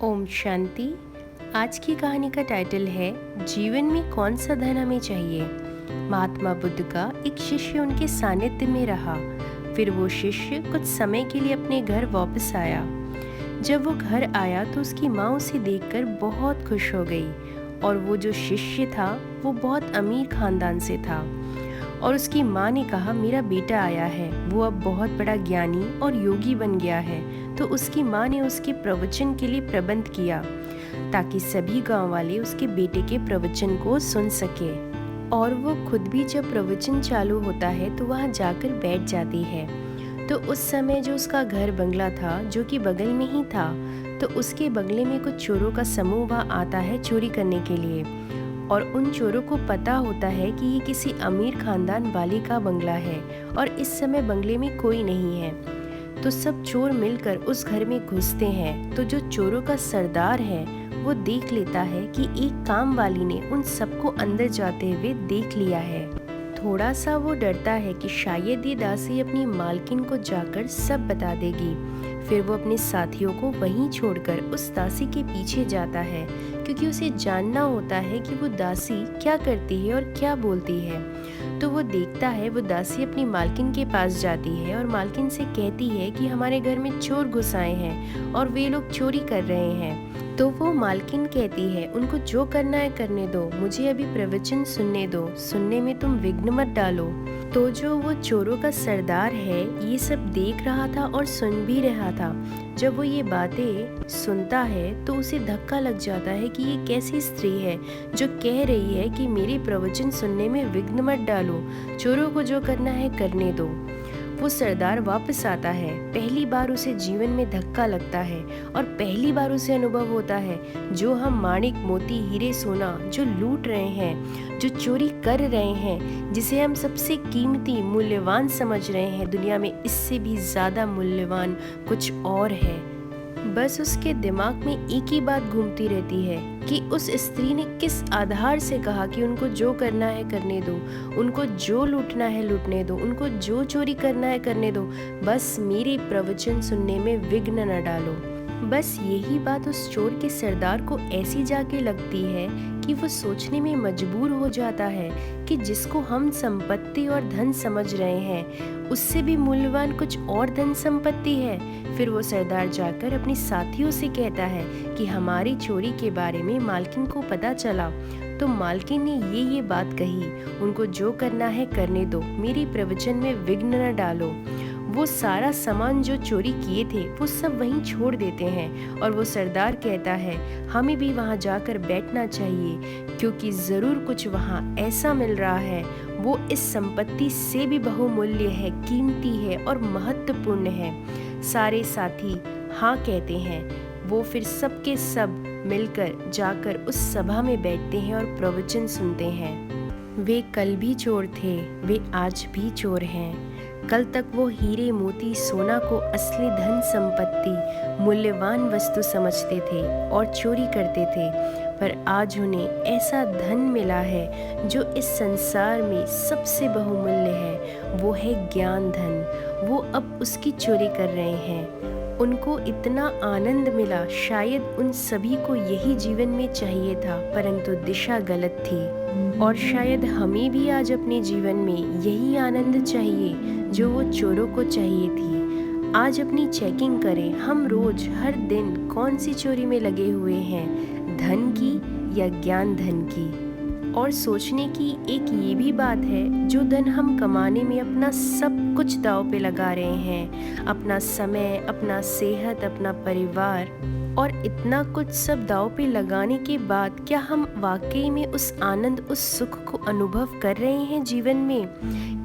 ओम शांति। आज की कहानी का टाइटल है जीवन में कौन सा धन हमें चाहिए। महात्मा बुद्ध का एक शिष्य उनके सानिध्य में रहा। फिर वो शिष्य कुछ समय के लिए अपने घर वापस आया। जब वो घर आया तो उसकी माँ उसे देखकर बहुत खुश हो गई। और वो जो शिष्य था वो बहुत अमीर खानदान से था। और उसकी माँ ने कहा, मेरा बेटा आया है, वो अब बहुत बड़ा ज्ञानी और योगी बन गया है। तो उसकी माँ ने उसके प्रवचन के लिए प्रबंध किया ताकि सभी गांव वाले उसके बेटे के प्रवचन को सुन सके। और वो खुद भी जब प्रवचन चालू होता है तो वहाँ जाकर बैठ जाती है। तो उस समय जो उसका घर बंगला था जो कि बगल में ही था, तो उसके बंगले में कुछ चोरों का समूह वहाँ आता है चोरी करने के लिए। और उन चोरों को पता होता है कि ये किसी अमीर खानदान वाले का बंगला है और इस समय बंगले में कोई नहीं है। तो सब चोर मिलकर उस घर में घुसते हैं। तो जो चोरों का सरदार है वो देख लेता है कि एक काम वाली ने उन सबको अंदर जाते हुए देख लिया है। थोड़ा सा वो डरता है कि शायद ये दासी अपनी मालकिन को जाकर सब बता देगी। फिर वो अपने साथियों को वहीं छोड़कर उस दासी के पीछे जाता है, क्योंकि उसे जानना होता है कि वो दासी क्या करती है और क्या बोलती है। तो वो देखता है वो दासी अपनी मालकिन के पास जाती है और मालकिन से कहती है कि हमारे घर में चोर घुस आए हैं और वे लोग चोरी कर रहे हैं। तो वो मालकिन कहती है, उनको जो करना है करने दो, मुझे अभी प्रवचन सुनने दो, सुनने में तुम विघ्न मत डालो। तो जो वो चोरों का सरदार है ये सब देख रहा था और सुन भी रहा था। जब वो ये बातें सुनता है तो उसे धक्का लग जाता है कि ये कैसी स्त्री है जो कह रही है कि मेरे प्रवचन सुनने में विघ्न मत डालो, चोरों को जो करना है करने दो। वो सरदार वापस आता है। पहली बार उसे जीवन में धक्का लगता है और पहली बार उसे अनुभव होता है जो हम माणिक मोती हीरे सोना जो लूट रहे हैं, जो चोरी कर रहे हैं, जिसे हम सबसे कीमती मूल्यवान समझ रहे हैं, दुनिया में इससे भी ज्यादा मूल्यवान कुछ और है। बस उसके दिमाग में एक ही बात घूमती रहती है कि उस स्त्री ने किस आधार से कहा कि उनको जो करना है करने दो, उनको जो लूटना है लूटने दो, उनको जो चोरी करना है करने दो, बस मेरे प्रवचन सुनने में विघ्न न डालो। बस यही बात उस चोर के सरदार को ऐसी जाके लगती है कि वो सोचने में मजबूर हो जाता है कि जिसको हम संपत्ति और धन समझ रहे हैं उससे भी मूल्यवान कुछ और धन संपत्ति है। फिर वो सरदार जाकर अपने साथियों से कहता है कि हमारी चोरी के बारे में मालकिन को पता चला। तो मालकिन ने ये बात कही, उनको जो करना है करने दो, मेरे प्रवचन में विघ्न न डालो। वो सारा सामान जो चोरी किए थे वो सब वहीं छोड़ देते हैं और वो सरदार कहता है हमें भी वहाँ जाकर बैठना चाहिए, क्योंकि ज़रूर कुछ वहाँ ऐसा मिल रहा है वो इस संपत्ति से भी बहुमूल्य है, कीमती है और महत्वपूर्ण है। सारे साथी हाँ कहते हैं। वो फिर सबके सब मिलकर जाकर उस सभा में बैठते हैं और प्रवचन सुनते हैं। वे कल भी चोर थे, वे आज भी चोर हैं। कल तक वो हीरे मोती सोना को असली धन संपत्ति मूल्यवान वस्तु समझते थे और चोरी करते थे, पर आज उन्हें ऐसा धन मिला है जो इस संसार में सबसे बहुमूल्य है। वो है ज्ञान धन। वो अब उसकी चोरी कर रहे हैं। उनको इतना आनंद मिला, शायद उन सभी को यही जीवन में चाहिए था, परंतु दिशा गलत थी। और शायद हमें भी आज अपने जीवन में यही आनंद चाहिए जो वो चोरों को चाहिए थी। आज अपनी चेकिंग करें, हम रोज हर दिन कौन सी चोरी में लगे हुए हैं, धन की या ज्ञान धन की। और सोचने की एक ये भी बात है, जो धन हम कमाने में अपना सब कुछ दांव पे लगा रहे हैं, अपना समय, अपना सेहत, अपना परिवार और इतना कुछ सब दांव पे लगाने के बाद क्या हम वाकई में उस आनंद, उस सुख को अनुभव कर रहे हैं जीवन में?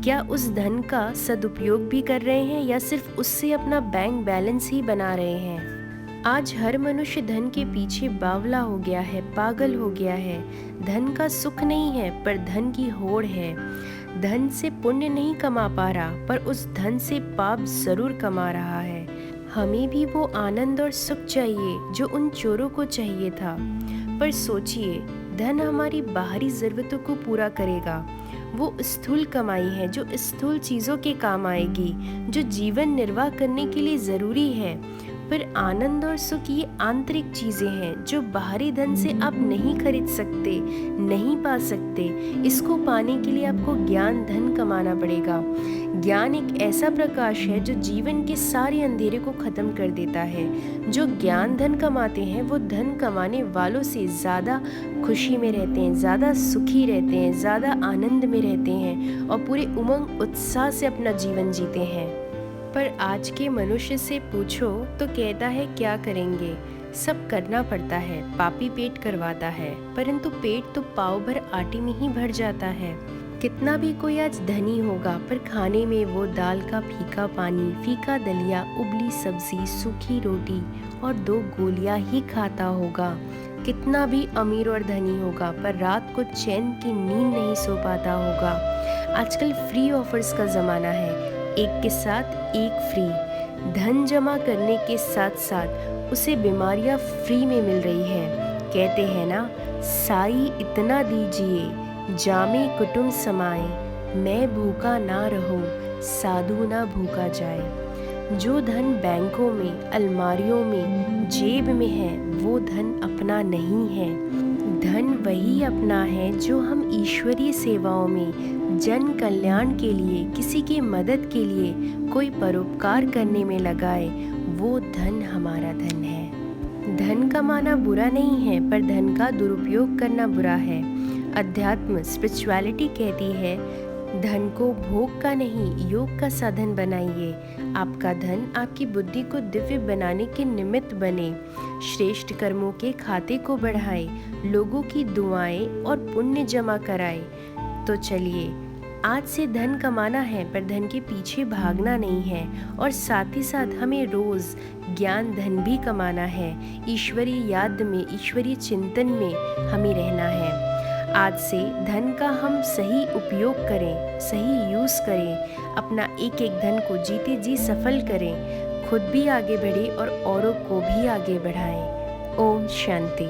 क्या उस धन का सदुपयोग भी कर रहे हैं या सिर्फ उससे अपना बैंक बैलेंस ही बना रहे हैं? आज हर मनुष्य धन के पीछे बावला हो गया है, पागल हो गया है। धन का सुख नहीं है पर धन की होड़ है। धन से पुण्य नहीं कमा पा रहा पर उस धन से पाप जरूर कमा रहा है। हमें भी वो आनंद और सुख चाहिए जो उन चोरों को चाहिए था। पर सोचिए, धन हमारी बाहरी जरूरतों को पूरा करेगा। वो स्थूल कमाई है जो स्थूल चीज़ों के काम आएगी, जो जीवन निर्वाह करने के लिए ज़रूरी है। पर आनंद और सुख ये आंतरिक चीज़ें हैं जो बाहरी धन से आप नहीं खरीद सकते, नहीं पा सकते। इसको पाने के लिए आपको ज्ञान धन कमाना पड़ेगा। ज्ञान एक ऐसा प्रकाश है जो जीवन के सारे अंधेरे को ख़त्म कर देता है। जो ज्ञान धन कमाते हैं वो धन कमाने वालों से ज़्यादा खुशी में रहते हैं, ज़्यादा सुखी रहते हैं, ज़्यादा आनंद में रहते हैं और पूरे उमंग उत्साह से अपना जीवन जीते हैं। पर आज के मनुष्य से पूछो तो कहता है क्या करेंगे, सब करना पड़ता है, पापी पेट करवाता है, परंतु पेट तो पाव भर आटे में ही भर जाता है। कितना भी कोई आज धनी होगा पर खाने में वो दाल का फीका पानी, फीका दलिया, उबली सब्जी, सूखी रोटी और 2 गोलियां ही खाता होगा। कितना भी अमीर और धनी होगा पर रात को चैन की नींद नहीं सो पाता होगा। आजकल फ्री ऑफर्स का ज़माना है, एक के साथ एक फ्री। धन जमा करने के साथ साथ उसे बीमारियां फ्री में मिल रही है। कहते हैं ना, साई इतना दीजिए जामे कुटुंब समाए, मैं भूखा ना रहूं साधु ना भूखा जाए। जो धन बैंकों में, अलमारियों में, जेब में है वो धन अपना नहीं है। धन वही अपना है जो हम ईश्वरीय सेवाओं में, जन कल्याण के लिए, किसी की मदद के लिए, कोई परोपकार करने में लगाए, वो धन हमारा धन है। धन कमाना बुरा नहीं है पर धन का दुरुपयोग करना बुरा है। अध्यात्म स्पिरिचुअलिटी कहती है धन को भोग का नहीं योग का साधन बनाइए। आपका धन आपकी बुद्धि को दिव्य बनाने के निमित्त बने, श्रेष्ठ कर्मों के खाते को बढ़ाए, लोगों की दुआएं और पुण्य जमा कराए। तो चलिए, आज से धन कमाना है पर धन के पीछे भागना नहीं है, और साथ ही साथ हमें रोज ज्ञान धन भी कमाना है। ईश्वरीय याद में, ईश्वरीय चिंतन में हमें रहना है। आज से धन का हम सही उपयोग करें, सही यूज़ करें, अपना एक एक धन को जीते जी सफल करें, खुद भी आगे बढ़े और औरों को भी आगे बढ़ाएं। ओम शांति।